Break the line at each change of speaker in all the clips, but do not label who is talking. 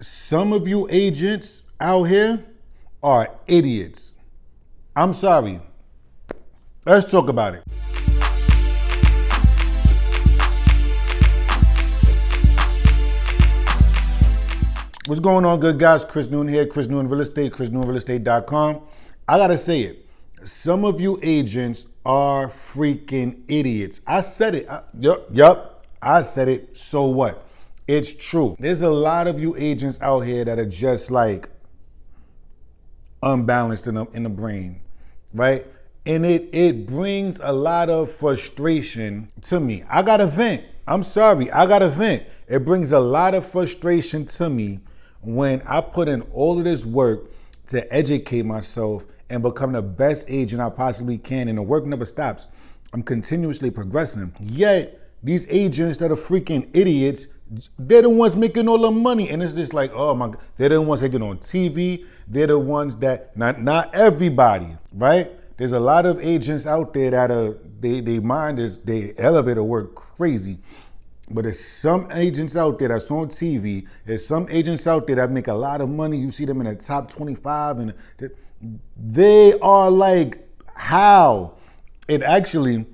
Some of you agents out here are idiots. I'm sorry. Let's talk about it. What's going on, good guys? Chris Newton here, Chris Newton Real Estate, ChrisNewtonRealEstate.com. I gotta say it. Some of you agents are freaking idiots. I said it. Yup. I said it. So what? It's true. There's a lot of you agents out here that are just like unbalanced in the brain, right? And it brings a lot of frustration to me. I gotta vent. I'm sorry. I gotta vent. It brings a lot of frustration to me when I put in all of this work to educate myself and become the best agent I possibly can, and the work never stops. I'm continuously progressing. Yet, these agents that are freaking idiots, they're the ones making all the money. And it's just like, oh my God, they're the ones that get on TV. They're the ones that, not everybody, right? There's a lot of agents out there that are, they mind is, they elevator work crazy. But there's some agents out there that's on TV. There's some agents out there that make a lot of money. You see them in the top 25 and they are like, how? It actually,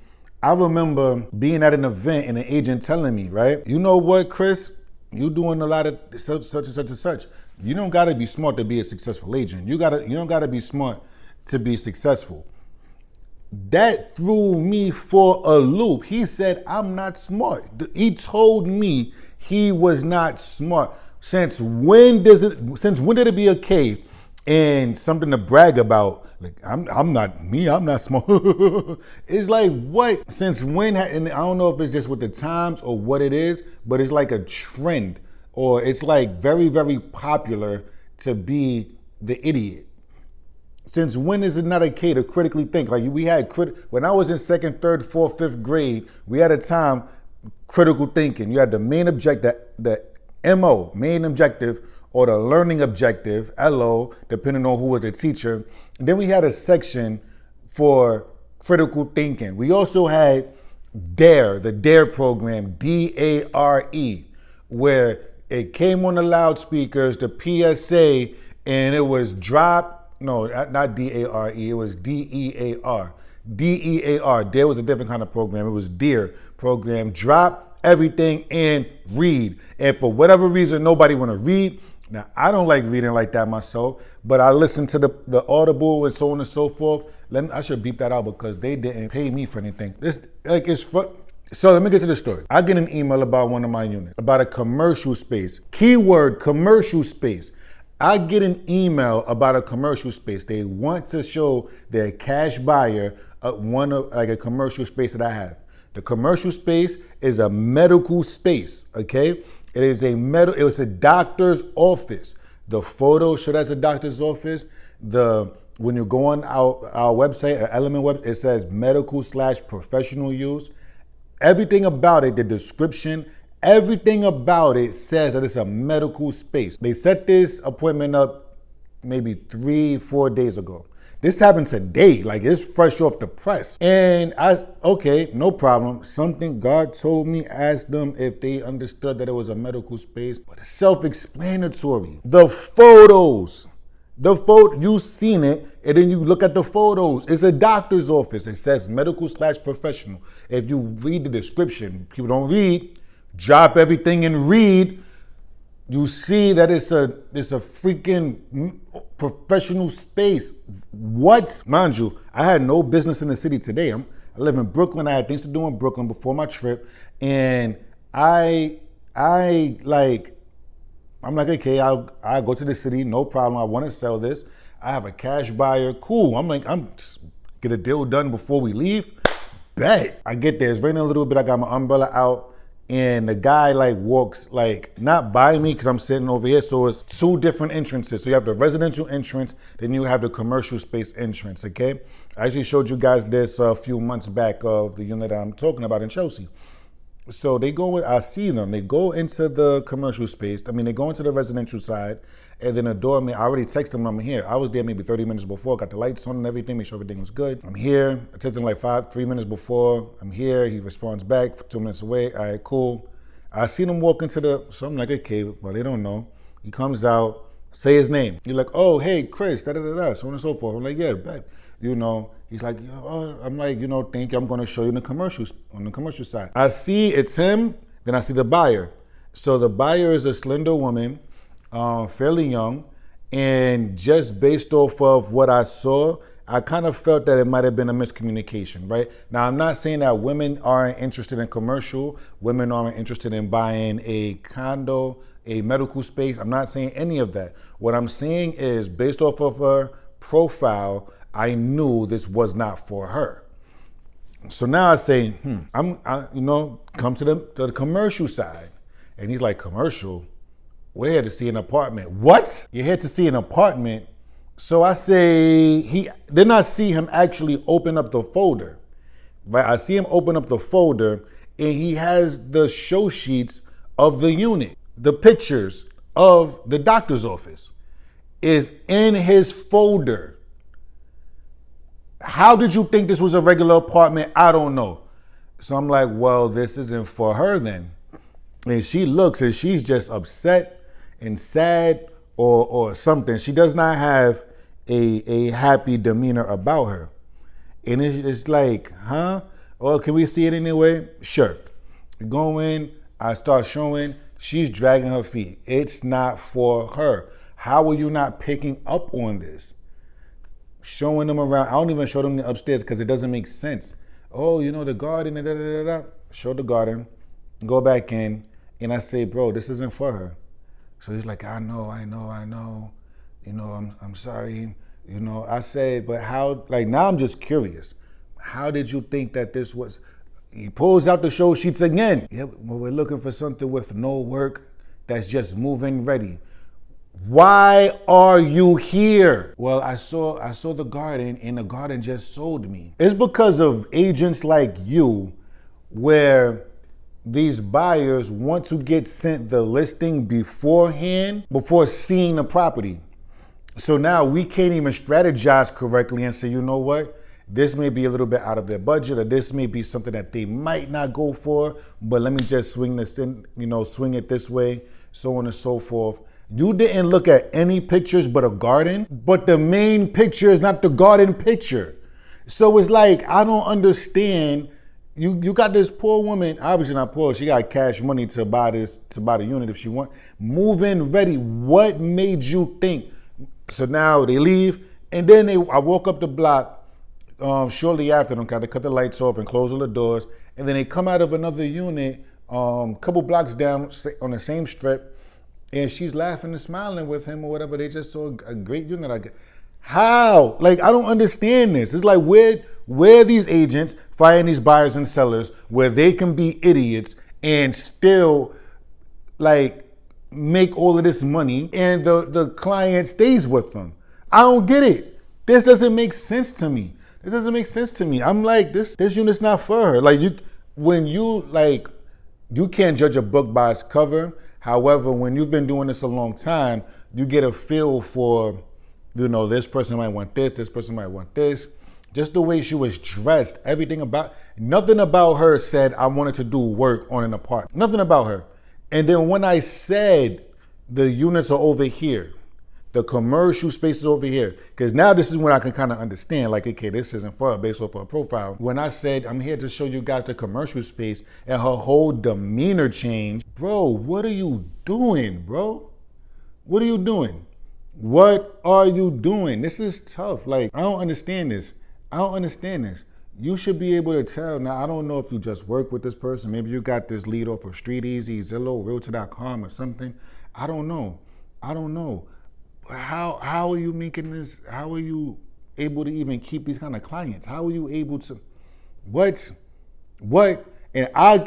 I remember being at an event and an agent telling me, right? You know what, Chris? You doing a lot of such and such. You don't gotta be smart to be a successful agent. You don't gotta be smart to be successful. That threw me for a loop. He said, I'm not smart. He told me he was not smart. Since when did it be okay and something to brag about? Like, I'm not smart. It's like, what? Since when? And I don't know if it's just with the times or what it is, but it's like a trend, or it's like very, very popular to be the idiot. Since when is it not okay to critically think? Like, we had when I was in second, third, fourth, fifth grade, we had a time critical thinking. You had the main objective, the MO, main objective, or the learning objective, LO, depending on who was a teacher. And then we had a section for critical thinking. We also had DARE, the DARE program, DARE, where it came on the loudspeakers, the PSA, and it was drop. No, not DARE, it was DEAR. DEAR, there was a different kind of program. It was DEAR program. Drop everything and read. And for whatever reason, nobody want to read. Now, I don't like reading like that myself, but I listen to the Audible and so on and so forth. I should beep that out because they didn't pay me for anything. So let me get to the story. I get an email about one of my units, about a commercial space. Keyword, commercial space. I get an email about a commercial space. They want to show their cash buyer a commercial space that I have. The commercial space is a medical space, okay? It was a doctor's office. The photo showed as a doctor's office. When you go on our website, our Element website, it says medical/professional use. Everything about it, the description, everything about it says that it's a medical space. They set this appointment up maybe 3-4 days ago. This happened today, like it's fresh off the press. And okay, no problem. Something God told me, ask them if they understood that it was a medical space. But it's self-explanatory. The photos, you've seen it, and then you look at the photos. It's a doctor's office. It says medical/professional. If you read the description, people don't read. Drop everything and read. You see that it's a freaking professional space. What? Mind you, I had no business in the city today. I live in Brooklyn. I had things to do in Brooklyn before my trip, and I'm like, okay, I'll go to the city, no problem. I want to sell this. I have a cash buyer. Cool. I'm get a deal done before we leave. Bet. I get there. It's raining a little bit. I got my umbrella out. And the guy walks not by me because I'm sitting over here. So it's two different entrances. So you have the residential entrance, then you have the commercial space entrance, okay? I actually showed you guys this a few months back of the unit that I'm talking about in Chelsea. So I see them, they go into the commercial space. They go into the residential side, and then the doorman, I already texted them I'm here. I was there maybe 30 minutes before, got the lights on and everything, make sure everything was good. I'm here, I texted him 3 minutes before, I'm here, he responds back 2 minutes away, all right, cool. I see them walk into so I'm like, okay, well, they don't know. He comes out, say his name. You're like, oh, hey, Chris, da da da da, so on and so forth. I'm like, yeah, bet. He's like, oh, I'm like, thank you. I'm going to show you the commercials on the commercial side. I see it's him. Then I see the buyer. So the buyer is a slender woman, fairly young, and just based off of what I saw, I kind of felt that it might have been a miscommunication, right? Now, I'm not saying that women aren't interested in commercial, women aren't interested in buying a condo, a medical space. I'm not saying any of that. What I'm saying is, based off of her profile, I knew this was not for her. So now I say, come to the commercial side. And he's like, commercial? We're here to see an apartment. What? You're here to see an apartment? So I say, then I see him actually open up the folder, right? I see him open up the folder and he has the show sheets of the unit. The pictures of the doctor's office is in his folder. How did you think this was a regular apartment? I don't know. So I'm like, well, this isn't for her then. And she looks and she's just upset and sad or something. She does not have a happy demeanor about her. And it's like, huh? Oh, can we see it anyway? Sure. Go in, I start showing, she's dragging her feet. It's not for her. How are you not picking up on this? Showing them around. I don't even show them the upstairs because it doesn't make sense. Oh, the garden, da, da, da, da. Show the garden, go back in, and I say, bro, this isn't for her. So he's like, I know. I'm sorry. I said, but how, like, now I'm just curious. How did you think that this was? He pulls out the show sheets again. Yeah, well, we're looking for something with no work that's just move-in ready. Why are you here? Well, I saw the garden and the garden just sold me. It's because of agents like you where these buyers want to get sent the listing beforehand before seeing the property. So now we can't even strategize correctly and say, you know what? This may be a little bit out of their budget, or this may be something that they might not go for, but let me just swing this in, swing it this way, so on and so forth. You didn't look at any pictures but a garden, but the main picture is not the garden picture. So it's like, I don't understand. You got this poor woman, obviously not poor, she got cash money to buy the unit if she want. Move in ready. What made you think? So now they leave, and then I walk up the block shortly after them, kind of cut the lights off and close all the doors, and then they come out of another unit, couple blocks down on the same strip, and she's laughing and smiling with him or whatever. They just saw a great unit. How? Like, I don't understand this. It's like, where these agents find these buyers and sellers where they can be idiots and still, like, make all of this money and the client stays with them. I don't get it. This doesn't make sense to me. I'm like, this unit's not for her. Like, you can't judge a book by its cover. However, when you've been doing this a long time, you get a feel for, this person might want this person might want this. Just the way she was dressed, nothing about her said I wanted to do work on an apartment. Nothing about her. And then when I said the units are over here, the commercial space is over here, because now this is when I can kind of understand, like, okay, this isn't for her based off her profile. When I said, I'm here to show you guys the commercial space, and her whole demeanor changed. Bro, what are you doing, bro? What are you doing? What are you doing? This is tough. Like, I don't understand this. You should be able to tell. Now, I don't know if you just work with this person. Maybe you got this lead off of StreetEasy, Zillow, Realtor.com or something. I don't know. How are you making this? How are you able to even keep these kind of clients? How are you able to, what? And I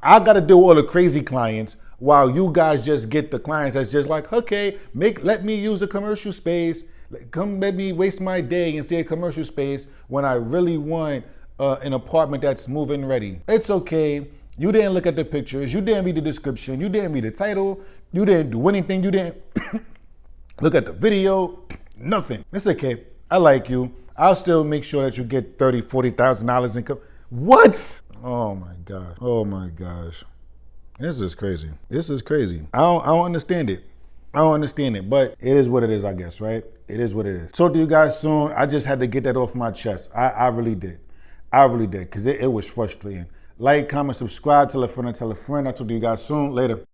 got to deal with all the crazy clients while you guys just get the clients that's just like, okay, let me use a commercial space. Come let me waste my day and see a commercial space when I really want an apartment that's move-in ready. It's okay. You didn't look at the pictures. You didn't read the description. You didn't read the title. You didn't do anything. You didn't look at the video. Nothing. It's okay. I like you. I'll still make sure that you get $30,000, $40,000 income. What? Oh my gosh. This is crazy. I don't understand it. I don't understand it, but it is what it is, I guess, right? It is what it is. Talk to you guys soon. I just had to get that off my chest. I really did. I really did, because it was frustrating. Like, comment, subscribe, tell a friend, and tell a friend. I'll talk to you guys soon. Later.